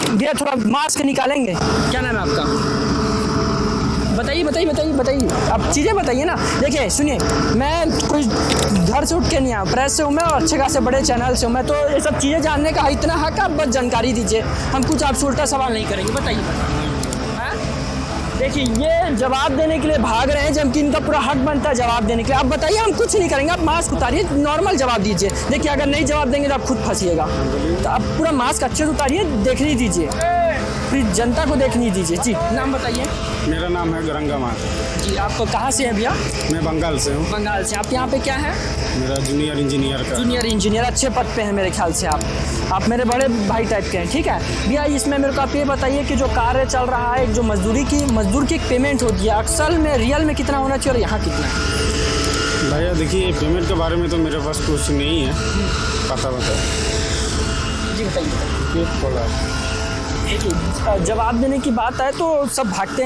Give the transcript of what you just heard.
भैया थोड़ा मास्क निकालेंगे। क्या नाम है आपका? बताइए आप चीज़ें बताइए ना। देखिए सुनिए, मैं कोई घर से उठ के नहीं आया, प्रेस से हूँ मैं और अच्छे खासे बड़े चैनल से हूँ मैं, तो ये सब चीज़ें जानने का इतना हक, आप बस जानकारी दीजिए, हम कुछ आपसे उल्टा सवाल नहीं करेंगे। बताइए। हाँ? देखिए ये जवाब देने के लिए भाग रहे हैं, जबकि इनका पूरा हक बनता है जवाब देने के लिए। आप बताइए, हम कुछ नहीं करेंगे, आप मास्क उतारिए, नॉर्मल जवाब दीजिए। देखिए अगर नहीं जवाब देंगे तो आप खुद फंसिएगा, तो आप पूरा मास्क अच्छे से उतारिए, देखने दीजिए, फिर जनता को देखने दीजिए। जी नाम बताइए। मेरा नाम है गौरंगा महतो। जी आप कहाँ से हैं भैया? मैं बंगाल से हूँ। बंगाल से। आप यहाँ पे क्या है? मेरा जूनियर इंजीनियर का। जूनियर इंजीनियर, अच्छे पद पे हैं मेरे ख्याल से आप मेरे बड़े भाई टाइप के हैं, ठीक है भैया। इसमें मेरे को आप ये बताइए कि जो कार्य चल रहा है, जो मजदूर की एक पेमेंट होती है, अक्सर में रियल में कितना होना चाहिए और यहाँ कितना है? भैया देखिए, पेमेंट के बारे में तो मेरे पास कुछ नहीं है पता। जी बताइए। देखिए जवाब देने की बात है तो सब भागते हैं।